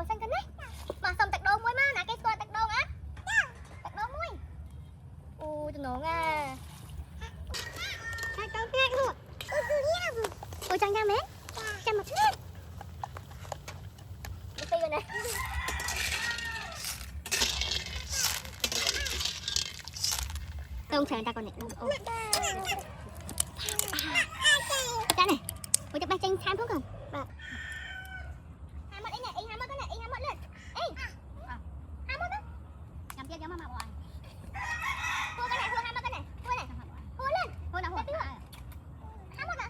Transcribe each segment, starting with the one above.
xanh cân đấy mà xong tạch đô muối má nè cái tạch đô á tạch đô muối ui tụi nó nghe tạch đô nghe luôn ôi chẳng ra mấy chẳng một hết đi rồi nè không chờ ta còn này cha này ôi chụp ba tranh tham thuốc không hai mất đấy nè hai mất cái này hai mất lên hai mất đó nhầm chưa mà bọn thua cái này thua hai mất cái này thua này thua lên thua nào thua tiếp à hai mất à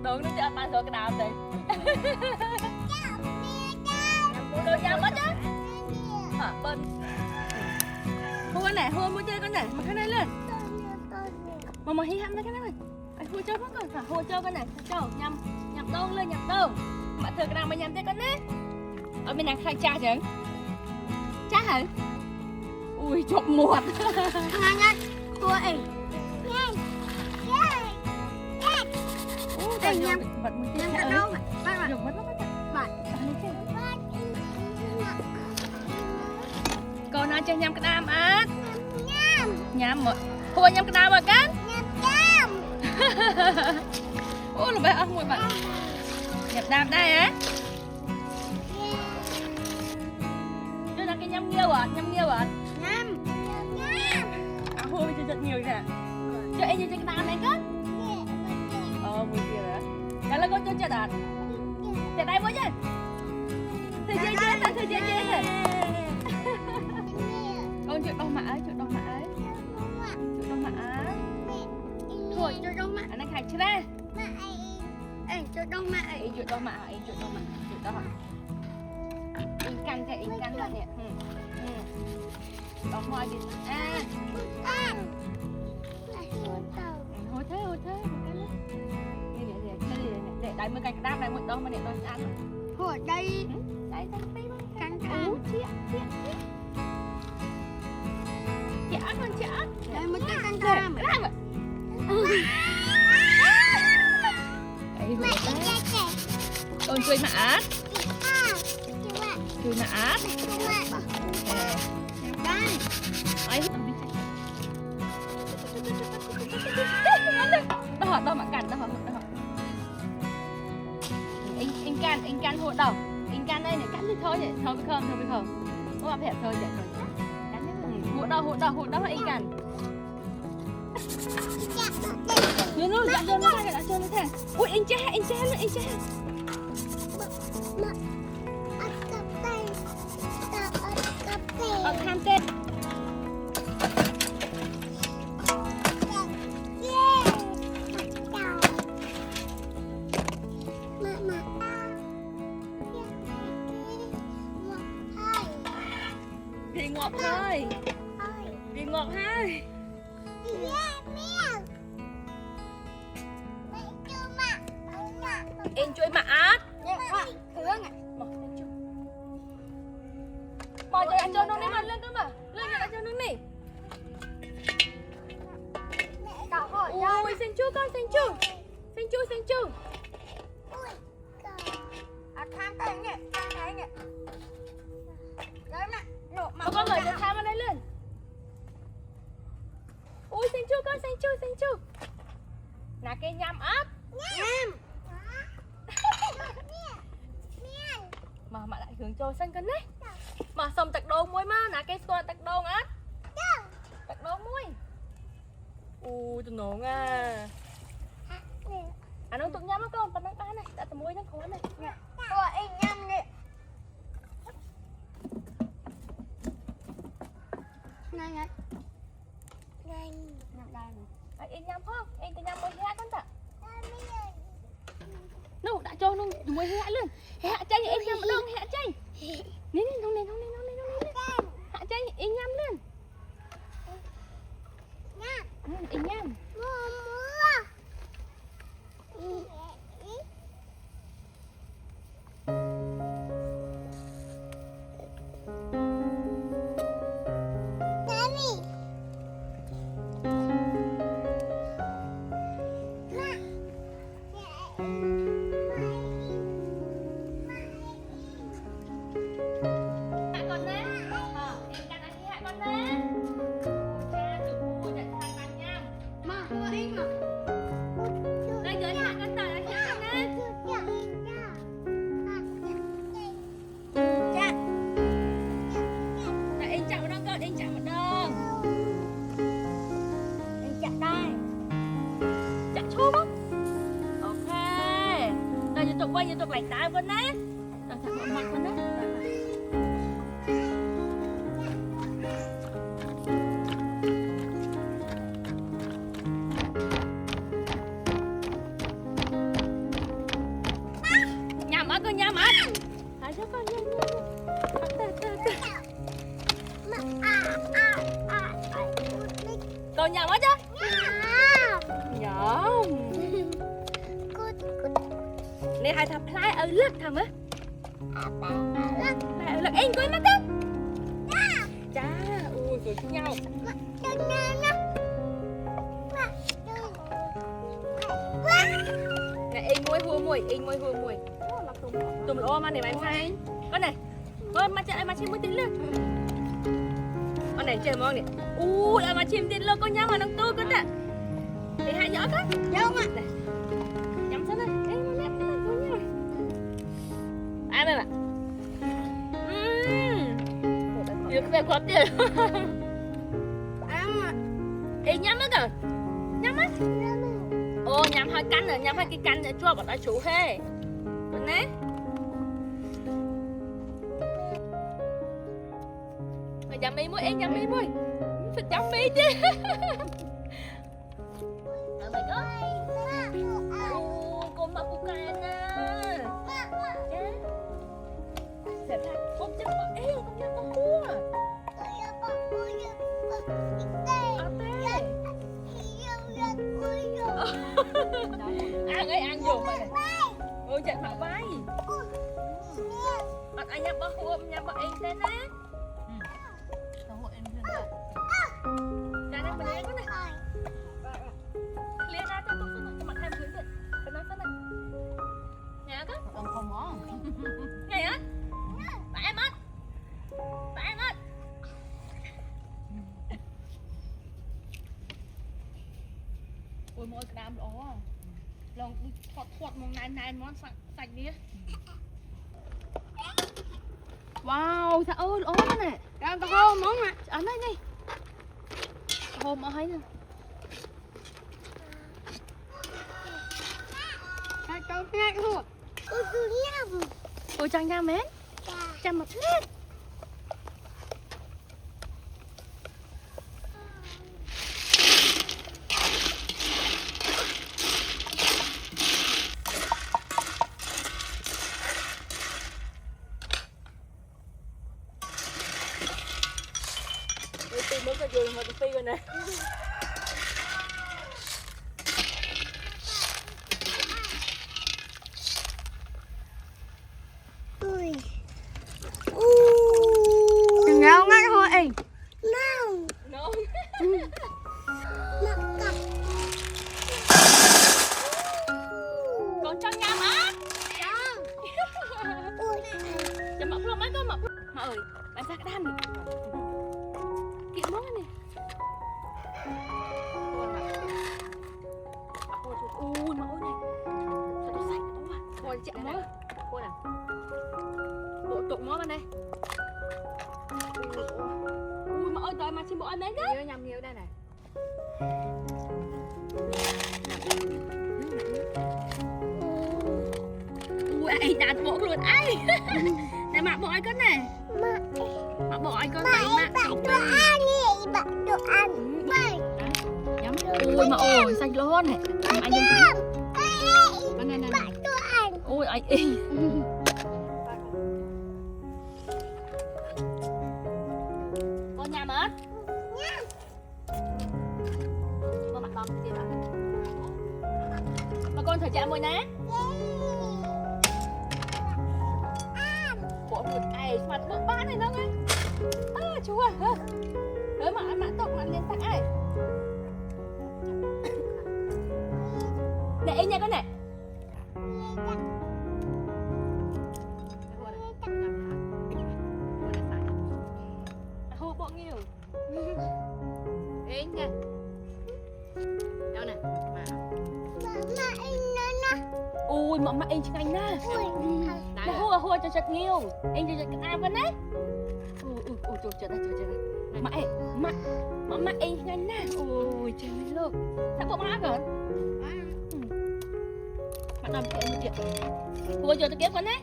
đường nó chơi ba sữa cái đào đi đường nhau mất á hả bên hua con này hua mua chơi con này mà cái này lên mà hi hăm cái này hua chơi mất rồi hua chơi con này cho nhầm nhầm đông lên nhầm đông mà thường cái nào mà nhầm chơi con đấy ở bên này khai cha chứ cha hả ui trộm một ngang ngang thua ấy nhầm nhầm cả đâu mà bác dùng mất bạn con ăn chơi nhầm cái đam á nhầm một thua nhầm cái đam rồi cán ôi là bé ăn mùi bạn nhập đam đây á cho là cái nhâm nghiêu à hôi cho rất nhiều nè cho em như cái đam này cất mùi kia rồi đó là con cho đạt để đây với chứ thử chơi rồi con chuyện đâu mà ấy thôi cho đông mà anh đang khai chưa đây cho đông mà chuyện đâu mà in căn rồi nè đóng hoa đi hôi thế để đây mới canh đam này một đâu mà để đón ăn hồi đây đây canh chị ăn con chị ăn đây mới canh cam con chui mà át đâu mà cắn đâu anh can hộ đầu anh can đây này cắn thì thôi vậy thôi với không có mà phải thôi vậy hộ đầu anh can nó dặn cho nó thế ui anh che tham tên Vì ngọt thôi em chui mà át mà cho anh cho nó lên lên cơ mà lên cho anh cho nó nè ui xanh chu con xanh chu tham tay nhỉ mà con người được tham ở đây lên ui xanh chu là cái nhâm át mà lại hướng cho xanh cân đấy mà xong tạch đô muối má là cái xoa tạch đô át tạch đô muối ui tụi nó nghe ăn nó tụi nhâm nó con phần năng cái này đặt tầm muối nó khóa này Ủa, em nhâm đi. Này này. Này. Nhâm đây này. em nhâm không em tự nhâm muối hẹ con ta nụ đã cho nụ muối hẹ luôn hẹ chay em nhâm ở đâu hẹ chay nè nè nè hẹ chay em nhâm luôn em nhâm quay vô tục lạnh tay con nè rồi thằng bộ mặt con nè nhầm á con nhầm á hãy cho con nhầm con nhầm á chứ nhầm nè hai thằng play ở lật thằng á play ở lật em coi mắt đó cha ui rồi chung nhau nè em môi mùi tùm lỗ mà này bạn sai con này thôi mà chim mới tin lên con này chơi món này mà chim tin lên con nhau mà đang tôi con nè thì hai giỏ đó không ạ nhắm xuống đây ai đây nè được về quạt đi ê nhắm á kìa nhắm á nhắm hai canh rồi nhắm hai cái canh để cho bọn ta chủ hê con nè mày chăm mi mũi em chăm mi mũi phải chăm mi chứ mày có con mà cô cay nè sẽ là con chắc có con chắc có cua ăn ấy ăn dùng mày ôi chạy mà bay anh nhắm bao hôm nhắm bao em thế nè hộ em thế này cái này mình lấy cái này liên ra cho tôi xin cho mặt hai thứ chuyện cái nói thế này nhá các ông không món ngày á bạn em ơi ôi mỗi cái đám đó lòng thọt một này món sạch đi wow trời ơi ố nè đang có hôm món nè ở đây đi hôm ở thấy nè Con nghe luôn. ôi chàng nha mến chàng mặt hết tìm mới có gì mà phi rồi nè Ngáo ngắt thôi em. no con cho nha má cho mập luôn mấy con mập mà ơi bạn ra cái đan này kiện món này ui mà ôi này sao nó sạch quá thôi chạy món cô nè bộ tụng món bên đây ui mà ôi trời mà xin bộ ăn đấy đấy nhầm nhiều đây này anh đặt bộ luôn ai để mặc bộ ai con này mặc bộ ai con vậy mà Đồ ăn đi, bạn đồ ăn. nhắm ui mà ôi xanh luôn này anh Bạn này đồ ăn. ôi anh y con nhà mất con mặt bóng tiền mà con thử chạm môi ná bộ một ai mặt bộ ba này đâu ngay chú à hớ mà ăn mặn tộc ăn lên tặng ai này nha con này hô bộ nhiều ê nha đâu nè ui mà anh anh na là hô cho chật nhiều anh cho chật cái am con đấy ui cho chật này mà anh anh na ui trời luôn sao bộ má rồi mặt nằm cái một chuyện hô cho tôi kiếm con đấy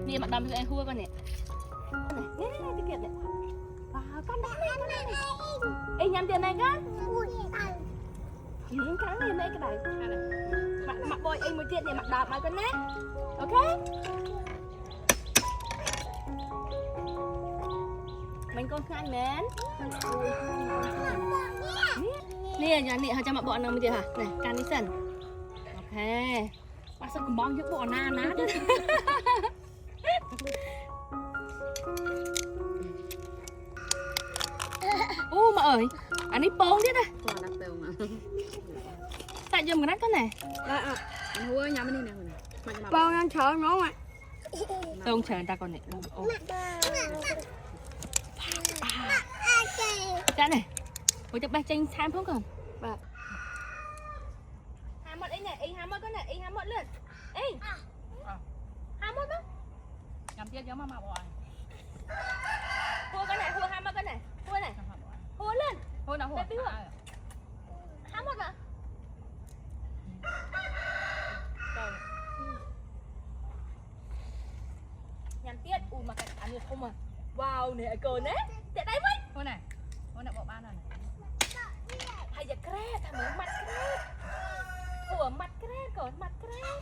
đi mặt nằm cho anh hô con này này cái kia này con đấy anh nhắm tiền này con những cái này mấy cái này mặc bôi anh mới tiện để mặc đạp mà con đấy ok mình con khai mến nè nhà nè cho mặc bọn nào mới hả này can đi sần ok bác sao còn bong những bọn na ná chứ mà ơi anh ấy bông thế này tại dùng cái này anh hứa nhà bên đây nè Bao ăn sợ nó mà. đông chờ ta còn này cái này ôi chắc ba tranh tham không còn ham một anh này anh ham một cái này anh ham một lên anh ham một đó làm tiếp giống mà bò hua cái này hua ham một cái này hua lên hứa nào hứa ham một à nhằm tiết ui mà cái ăn được không à wow nè cồn đấy chạy đây với hứa này bộ ba này hay giờ kre thằng muốn mặt kre ủa mặt kre còn mặt kre